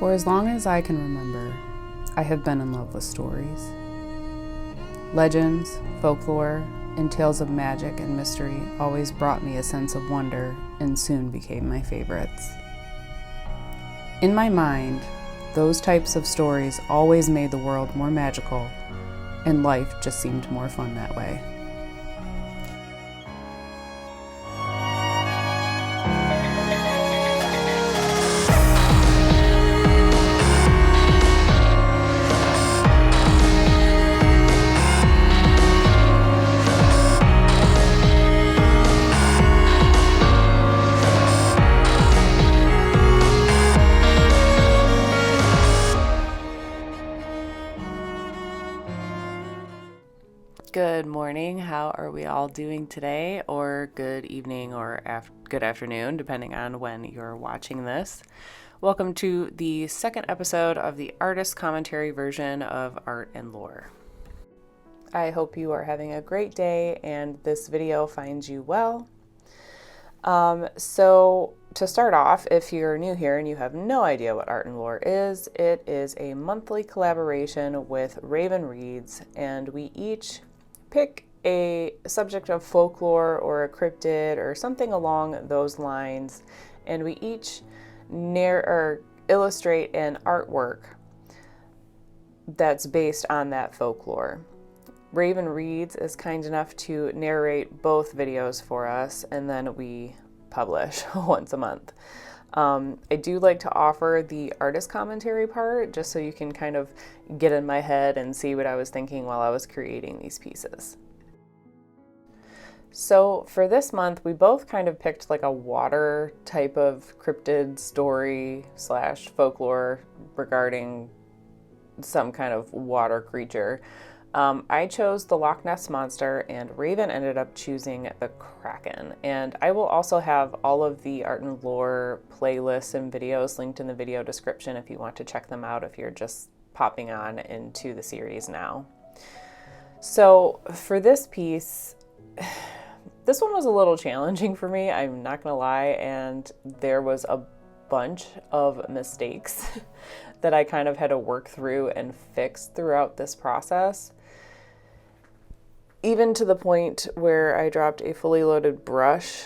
For as long as I can remember, I have been in love with stories. Legends, folklore, and tales of magic and mystery always brought me a sense of wonder and soon became my favorites. In my mind, those types of stories always made the world more magical, and life just seemed more fun that way. Good morning. How are we all doing today? Or good evening or good afternoon, depending on when you're watching this. Welcome to the second episode of the artist commentary version of Art and Lore. I hope you are having a great day and this video finds you well. So to start off, if you're new here and you have no idea what Art and Lore is, it is a monthly collaboration with Raven Reads, and we each pick a subject of folklore or a cryptid or something along those lines, and we each illustrate an artwork that's based on that folklore. Raven Reads is kind enough to narrate both videos for us, and then we publish once a month. I do like to offer the artist commentary part just so you can kind of get in my head and see what I was thinking while I was creating these pieces. So for this month, we both kind of picked like a water type of cryptid story / folklore regarding some kind of water creature. I chose the Loch Ness Monster and Raven ended up choosing the Kraken. And I will also have all of the Art and Lore playlists and videos linked in the video description if you want to check them out if you're just popping on into the series now. So for this piece, this one was a little challenging for me, I'm not gonna lie, and there was a bunch of mistakes that I kind of had to work through and fix throughout this process. Even to the point where I dropped a fully loaded brush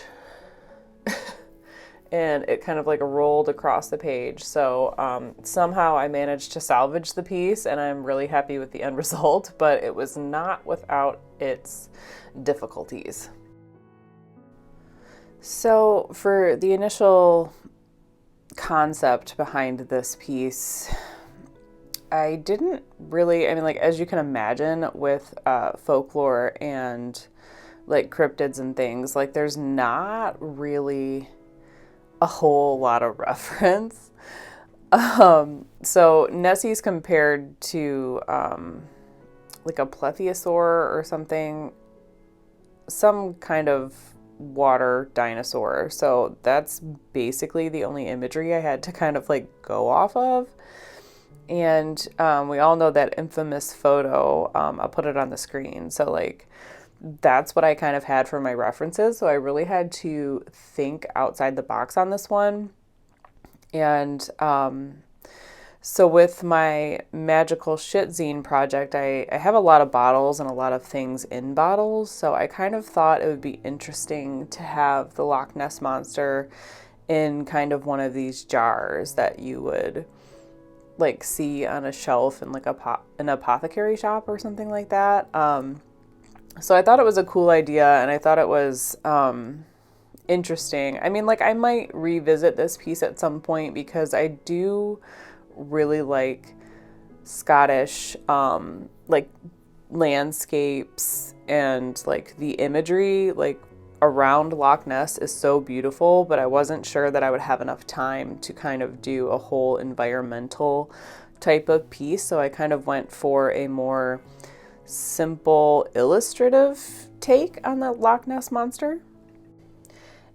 and it kind of like rolled across the page. So somehow I managed to salvage the piece and I'm really happy with the end result, but it was not without its difficulties. So for the initial concept behind this piece, I didn't really, like, as you can imagine with folklore and like cryptids and things, like there's not really a whole lot of reference. So Nessie's compared to like a plesiosaur or something, some kind of water dinosaur. So that's basically the only imagery I had to kind of like go off of. And we all know that infamous photo. I'll put it on the screen. So like that's what I kind of had for my references. So I really had to think outside the box on this one. And so with my magical shit zine project, I have a lot of bottles and a lot of things in bottles. So I kind of thought it would be interesting to have the Loch Ness Monster in kind of one of these jars that you would like see on a shelf in like an apothecary shop or something like that. So I thought it was a cool idea and I thought it was interesting. I mean, like I might revisit this piece at some point because I do really like Scottish like landscapes and like the imagery like around Loch Ness is so beautiful, but I wasn't sure that I would have enough time to kind of do a whole environmental type of piece. So I kind of went for a more simple illustrative take on the Loch Ness Monster.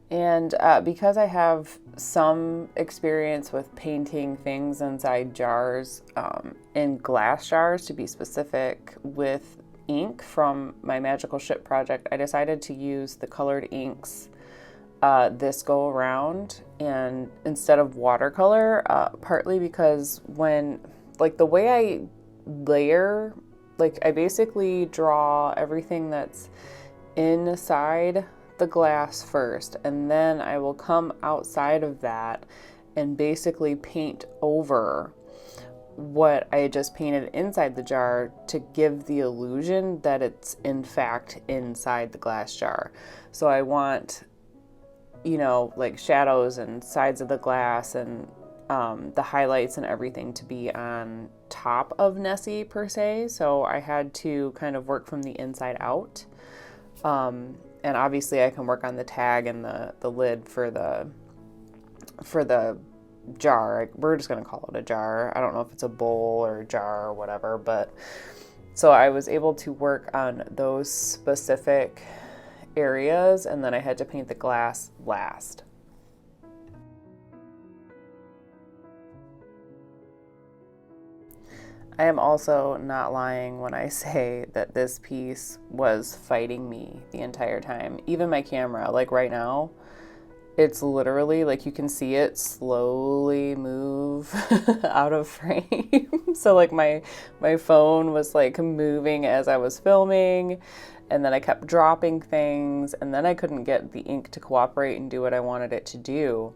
And because I have some experience with painting things inside jars, in glass jars to be specific, with ink from my magical ship project, I decided to use the colored inks this go around and instead of watercolor, partly because when, like, the way I layer, like, I basically draw everything that's inside the glass first, and then I will come outside of that and basically paint over what I just painted inside the jar to give the illusion that it's in fact inside the glass jar. So I want, you know, like shadows and sides of the glass and the highlights and everything to be on top of Nessie per se. So I had to kind of work from the inside out. And obviously I can work on the tag and the lid for the jar. We're just going to call it a jar. I don't know if it's a bowl or a jar or whatever, but so I was able to work on those specific areas, and then I had to paint the glass last. I am also not lying when I say that this piece was fighting me the entire time. Even my camera, like right now, it's literally like you can see it slowly move out of frame. So like my phone was like moving as I was filming, and then I kept dropping things, and then I couldn't get the ink to cooperate and do what I wanted it to do.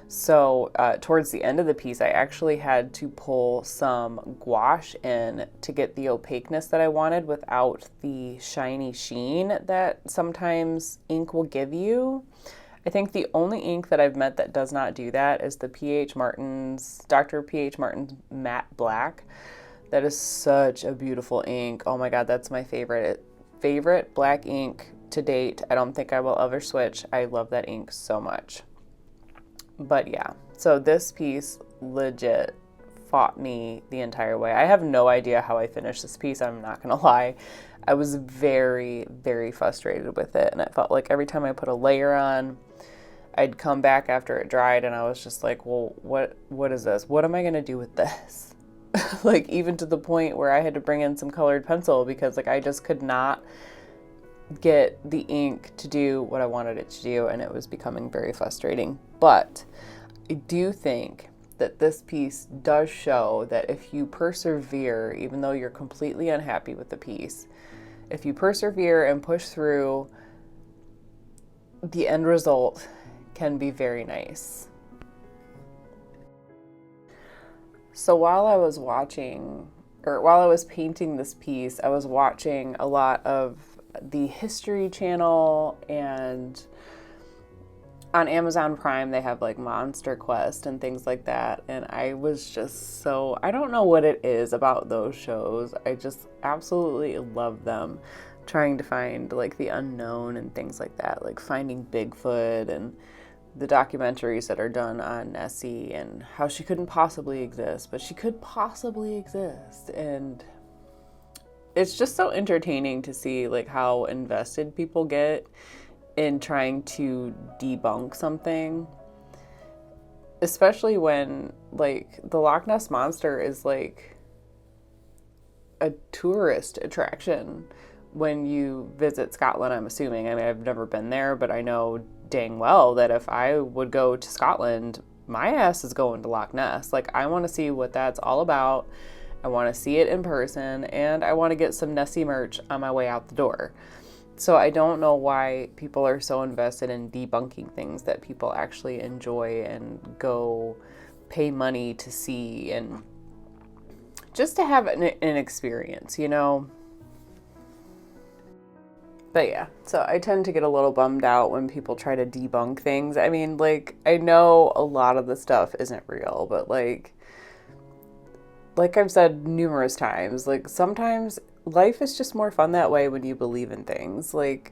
So towards the end of the piece, I actually had to pull some gouache in to get the opaqueness that I wanted without the shiny sheen that sometimes ink will give you. I think the only ink that I've met that does not do that is the Dr. P.H. Martin's Matte Black. That is such a beautiful ink. Oh my God, that's my favorite black ink to date. I don't think I will ever switch. I love that ink so much. But yeah, so this piece legit fought me the entire way. I have no idea how I finished this piece, I'm not gonna lie. I was very, very frustrated with it, and it felt like every time I put a layer on, I'd come back after it dried and I was just like, well, what is this? What am I gonna do with this? Like, even to the point where I had to bring in some colored pencil because like I just could not get the ink to do what I wanted it to do, and it was becoming very frustrating. But I do think that this piece does show that if you persevere, even though you're completely unhappy with the piece, if you persevere and push through, the end result can be very nice. So while I was painting this piece, I was watching a lot of the History Channel, and on Amazon Prime they have like Monster Quest and things like that, and I was just so, I don't know what it is about those shows, I just absolutely love them, trying to find like the unknown and things like that, like finding Bigfoot, and the documentaries that are done on Nessie and how she couldn't possibly exist, but she could possibly exist. And it's just so entertaining to see like how invested people get in trying to debunk something, especially when like the Loch Ness Monster is like a tourist attraction when you visit Scotland, I'm assuming. I mean, I've never been there, but I know dang well that if I would go to Scotland, my ass is going to Loch Ness. Like, I want to see what that's all about. I want to see it in person, and I want to get some Nessie merch on my way out the door. So I don't know why people are so invested in debunking things that people actually enjoy and go pay money to see, and just to have an experience, you know? But yeah, so I tend to get a little bummed out when people try to debunk things. I mean, like, I know a lot of the stuff isn't real, but like I've said numerous times, like sometimes life is just more fun that way when you believe in things. Like,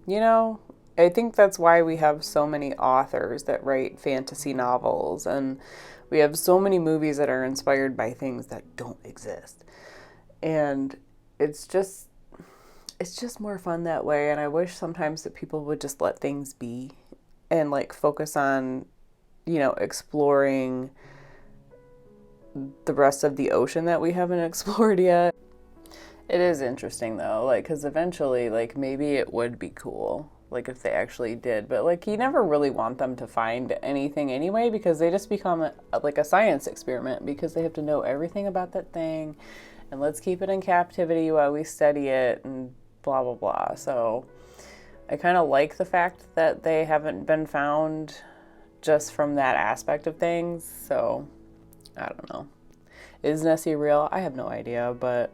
you know, I think that's why we have so many authors that write fantasy novels, and we have so many movies that are inspired by things that don't exist. And it's just more fun that way. And I wish sometimes that people would just let things be and like focus on, you know, exploring the rest of the ocean that we haven't explored yet. It is interesting though, like, because eventually, like, maybe it would be cool like if they actually did, but like you never really want them to find anything anyway, because they just become like a science experiment, because they have to know everything about that thing, and let's keep it in captivity while we study it and blah blah blah. So I kind of like the fact that they haven't been found just from that aspect of things. So I don't know. Is Nessie real? I have no idea, but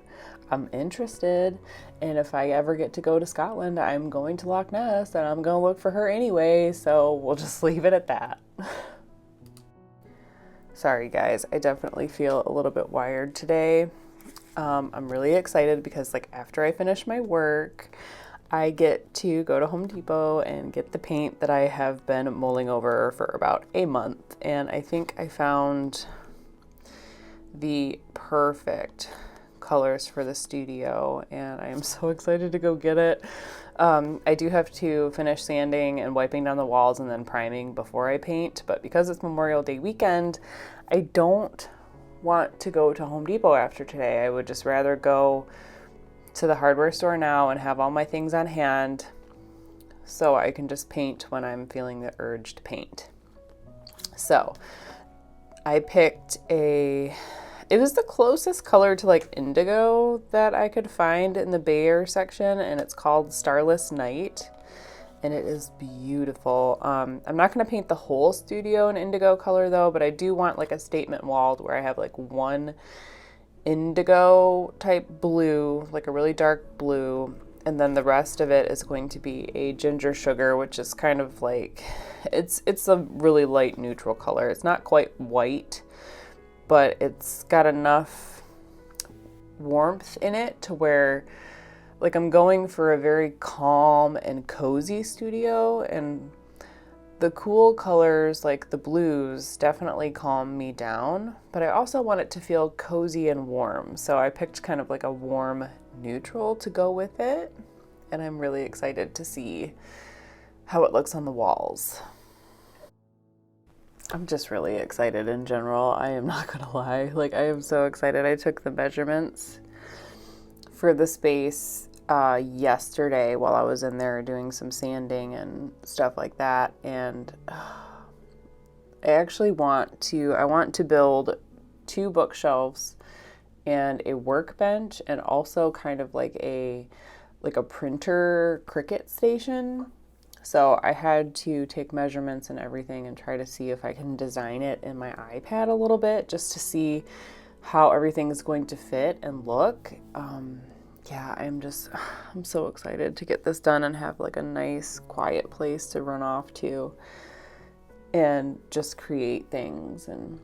I'm interested. And if I ever get to go to Scotland, I'm going to Loch Ness and I'm going to look for her anyway. So we'll just leave it at that. Sorry guys, I definitely feel a little bit wired today. I'm really excited because like after I finish my work, I get to go to Home Depot and get the paint that I have been mulling over for about a month. And I think I found the perfect colors for the studio, and I am so excited to go get it. I do have to finish sanding and wiping down the walls and then priming before I paint, but because it's Memorial Day weekend, I don't want to go to Home Depot after today. I would just rather go to the hardware store now and have all my things on hand so I can just paint when I'm feeling the urge to paint. So I picked it was the closest color to like indigo that I could find in the Bayer section, and it's called Starless Night, and it is beautiful. I'm not going to paint the whole studio in indigo color though, but I do want like a statement wall where I have like one indigo type blue, like a really dark blue, and then the rest of it is going to be a ginger sugar, which is kind of like, it's a really light neutral color. It's not quite white, but it's got enough warmth in it to where like I'm going for a very calm and cozy studio, and the cool colors like the blues definitely calm me down, but I also want it to feel cozy and warm. So I picked kind of like a warm neutral to go with it, and I'm really excited to see how it looks on the walls. I'm just really excited in general. I am not gonna lie. Like, I am so excited. I took the measurements for the space yesterday while I was in there doing some sanding and stuff like that. And I actually want to build 2 bookshelves and a workbench, and also kind of like a printer Cricut station. So I had to take measurements and everything and try to see if I can design it in my iPad a little bit, just to see how everything is going to fit and look. Yeah, I'm so excited to get this done and have like a nice quiet place to run off to and just create things and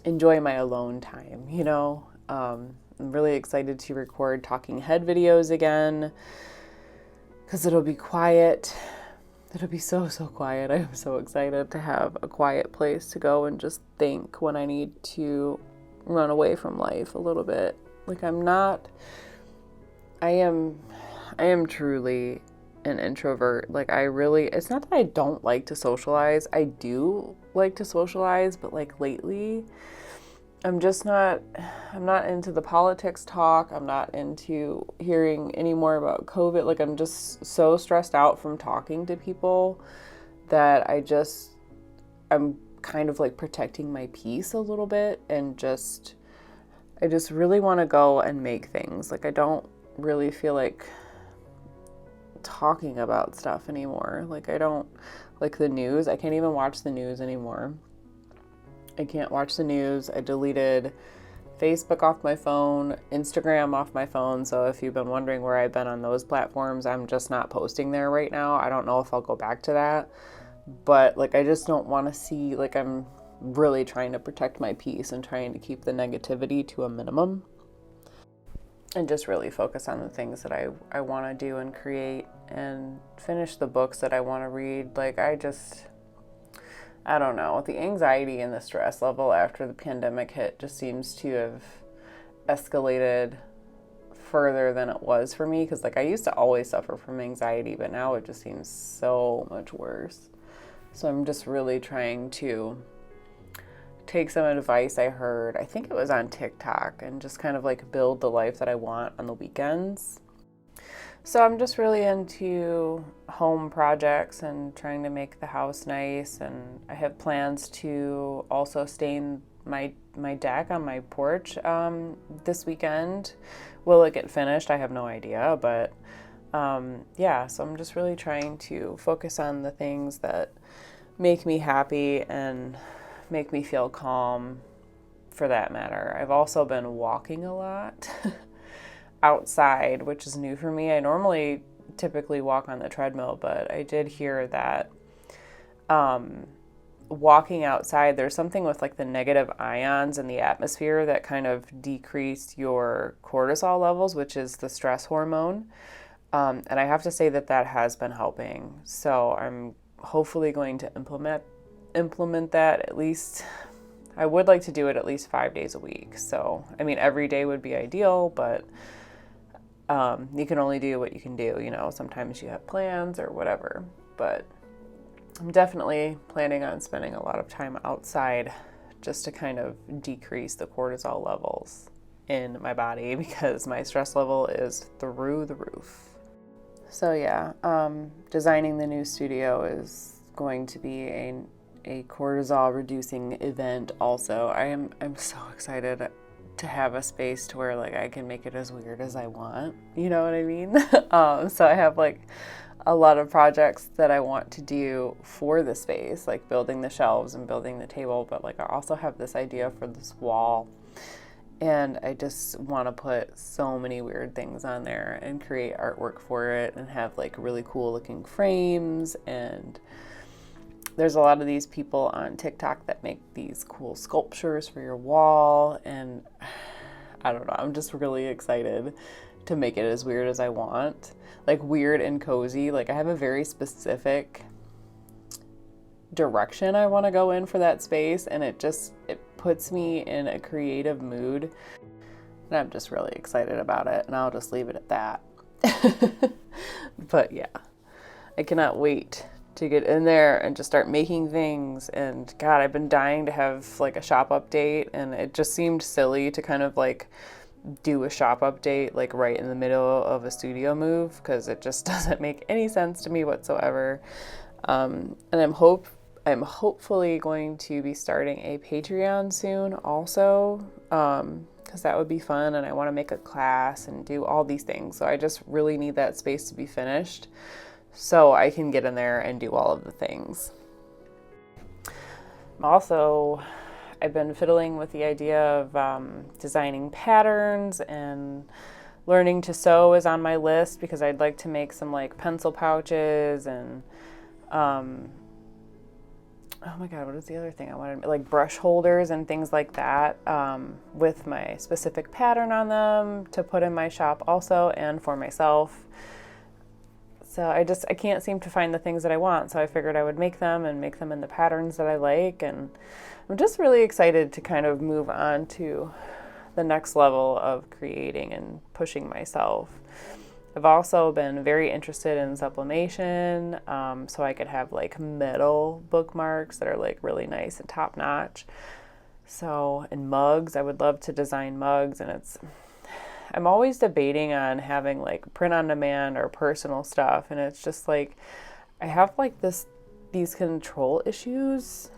enjoy my alone time, you know? I'm really excited to record talking head videos again, because it'll be quiet. It'll be so quiet. I'm so excited to have a quiet place to go and just think when I need to run away from life a little bit. Like I am truly an introvert. Like it's not that I don't like to socialize. I do like to socialize, but like lately I'm not into the politics talk. I'm not into hearing any more about COVID. Like, I'm just so stressed out from talking to people that I'm kind of like protecting my peace a little bit, and I just really want to go and make things. Like, I don't really feel like talking about stuff anymore. Like, I don't like the news. I can't even watch the news anymore. I can't watch the news. I deleted Facebook off my phone, Instagram off my phone. So if you've been wondering where I've been on those platforms, I'm just not posting there right now. I don't know if I'll go back to that. But like, I just don't want to see, like, I'm really trying to protect my peace and trying to keep the negativity to a minimum and just really focus on the things that I want to do and create and finish the books that I want to read. Like, I don't know, the anxiety and the stress level after the pandemic hit just seems to have escalated further than it was for me, because like I used to always suffer from anxiety, but now it just seems so much worse. So I'm just really trying to take some advice I heard, I think it was on TikTok, and just kind of like build the life that I want on the weekends. So I'm just really into home projects and trying to make the house nice, and I have plans to also stain my deck on my porch this weekend. Will it get finished? I have no idea, but yeah, so I'm just really trying to focus on the things that make me happy and make me feel calm, for that matter. I've also been walking a lot outside, which is new for me. I normally typically walk on the treadmill, but I did hear that walking outside, there's something with like the negative ions in the atmosphere that kind of decreased your cortisol levels, which is the stress hormone. And I have to say that that has been helping. So I'm hopefully going to implement that at least. I would like to do it at least 5 days a week. So, I mean, every day would be ideal, but you can only do what you can do. You know, sometimes you have plans or whatever. But I'm definitely planning on spending a lot of time outside just to kind of decrease the cortisol levels in my body because my stress level is through the roof. So yeah, designing the new studio is going to be a cortisol reducing event also. I'm so excited to have a space to where like I can make it as weird as I want. You know what I mean? So I have like a lot of projects that I want to do for the space, like building the shelves and building the table, but like I also have this idea for this wall. And I just want to put so many weird things on there and create artwork for it and have like really cool looking frames. And there's a lot of these people on TikTok that make these cool sculptures for your wall. And I don't know, I'm just really excited to make it as weird as I want. Like weird and cozy. Like I have a very specific direction I want to go in for that space, and it puts me in a creative mood, and I'm just really excited about it, and I'll just leave it at that. But yeah, I cannot wait to get in there and just start making things. And God, I've been dying to have like a shop update, and it just seemed silly to kind of like do a shop update like right in the middle of a studio move, because it just doesn't make any sense to me whatsoever. And I'm hopefully going to be starting a Patreon soon also, because that would be fun, and I want to make a class and do all these things. So I just really need that space to be finished so I can get in there and do all of the things. Also, I've been fiddling with the idea of designing patterns, and learning to sew is on my list because I'd like to make some like pencil pouches and oh my God, what is the other thing I wanted? Like brush holders and things like that, with my specific pattern on them to put in my shop also and for myself. So I can't seem to find the things that I want. So I figured I would make them and make them in the patterns that I like. And I'm just really excited to kind of move on to the next level of creating and pushing myself. I've also been very interested in sublimation, so I could have like metal bookmarks that are like really nice and top notch. So, and mugs, I would love to design mugs, and I'm always debating on having like print on demand or personal stuff, and it's just like, I have like these control issues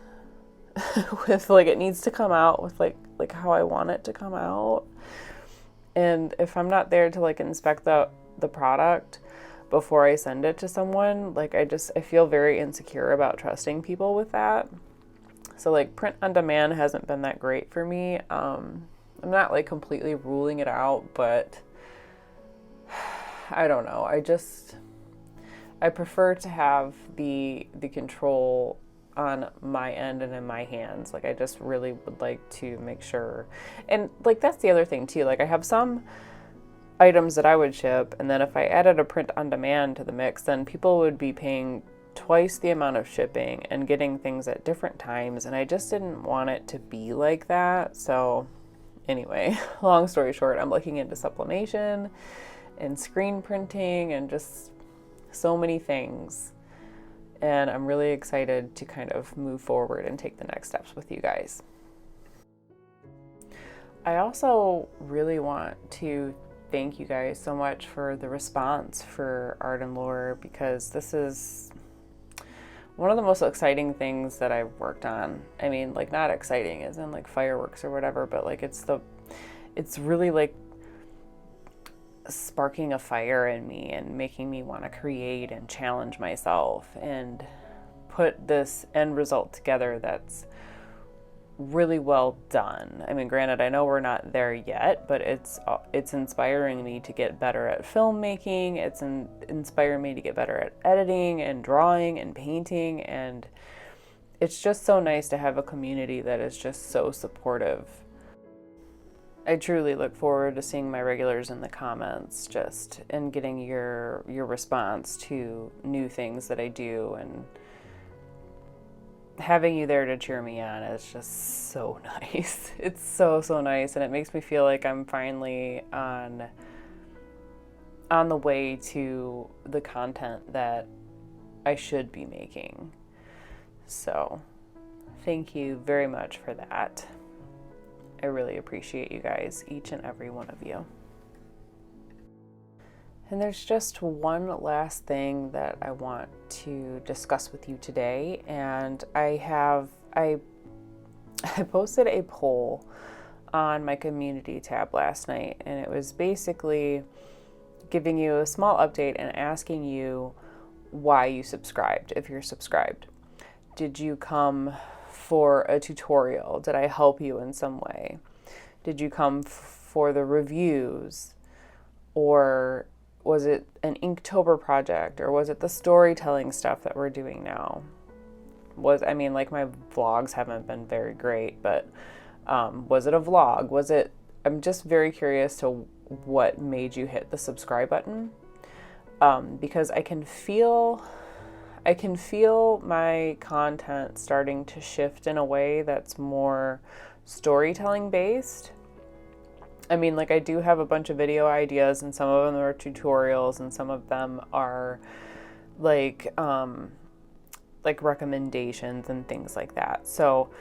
with like, it needs to come out with like how I want it to come out. And if I'm not there to like inspect the product before I send it to someone, like I feel very insecure about trusting people with that. So like print on demand hasn't been that great for me. I'm not like completely ruling it out, but I don't know. I prefer to have the control on my end and in my hands. Like I just really would like to make sure. And like that's the other thing too. Like I have some items that I would ship, and then if I added a print on demand to the mix, then people would be paying twice the amount of shipping and getting things at different times, and I just didn't want it to be like that. So anyway, long story short, I'm looking into sublimation and screen printing and just so many things, and I'm really excited to kind of move forward and take the next steps with you guys. I also really want to thank you guys so much for the response for Art and Lore, because this is one of the most exciting things that I've worked on. I mean, like, not exciting as in like fireworks or whatever, but like it's really like sparking a fire in me and making me want to create and challenge myself and put this end result together that's really well done. I mean, granted, I know we're not there yet, but it's inspiring me to get better at filmmaking. It's inspiring me to get better at editing and drawing and painting, and it's just so nice to have a community that is just so supportive. I truly look forward to seeing my regulars in the comments and getting your response to new things that I do, and having you there to cheer me on is just so nice. It's so nice, and it makes me feel like I'm finally on the way to the content that I should be making. So thank you very much for that. I really appreciate you guys, each and every one of you. And there's just one last thing that I want to discuss with you today, and I posted a poll on my community tab last night, and it was basically giving you a small update and asking you why you subscribed, if you're subscribed. Did you come for a tutorial? Did I help you in some way? Did you come for the reviews? Or was it an Inktober project, or was it the storytelling stuff that we're doing now? I mean, like, my vlogs haven't been very great, but was it a vlog? I'm just very curious to what made you hit the subscribe button, because I can feel my content starting to shift in a way that's more storytelling based. I mean, like, I do have a bunch of video ideas, and some of them are tutorials, and some of them are like recommendations and things like that. So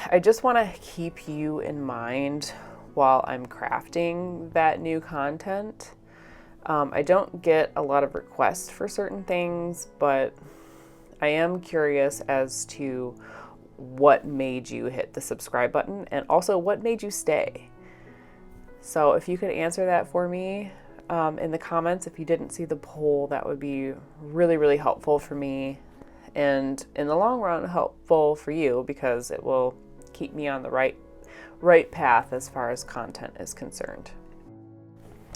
I just want to keep you in mind while I'm crafting that new content. I don't get a lot of requests for certain things, but I am curious as to what made you hit the subscribe button, and also what made you stay. So if you could answer that for me in the comments, if you didn't see the poll, that would be really, really helpful for me, and in the long run helpful for you, because it will keep me on the right path as far as content is concerned.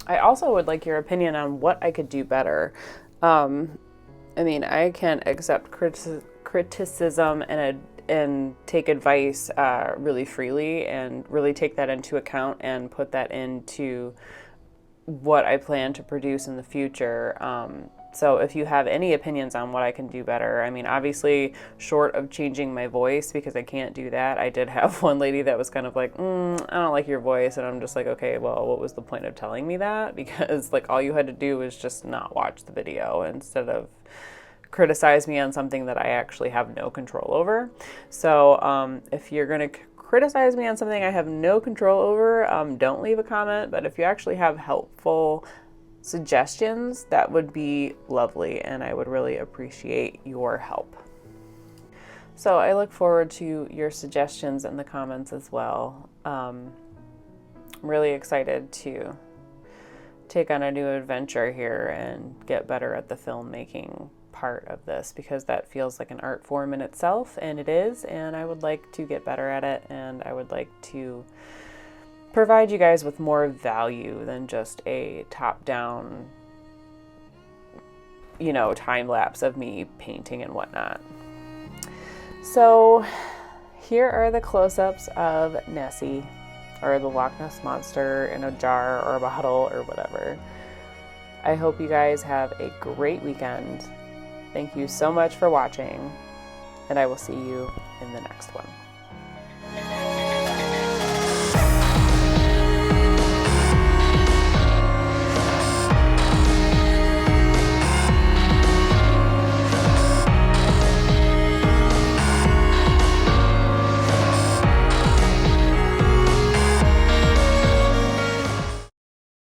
I also would like your opinion on what I could do better. I mean, I can accept criticism and take advice really freely, and really take that into account and put that into what I plan to produce in the future. So if you have any opinions on what I can do better, I mean, obviously, short of changing my voice, because I can't do that. I did have one lady that was kind of like, I don't like your voice. And I'm just like, okay, well, what was the point of telling me that? Because, like, all you had to do was just not watch the video instead of criticize me on something that I actually have no control over. So if you're going to criticize me on something I have no control over, don't leave a comment. But if you actually have helpful suggestions, that would be lovely, and I would really appreciate your help. So I look forward to your suggestions in the comments as well. I'm really excited to take on a new adventure here and get better at the filmmaking part of this, because that feels like an art form in itself, and it is, and I would like to get better at it, and I would like to provide you guys with more value than just a top-down, time lapse of me painting and whatnot. So here are the close-ups of Nessie, or the Loch Ness Monster, in a jar or a bottle or whatever. I hope you guys have a great weekend. Thank you so much for watching, and I will see you in the next one.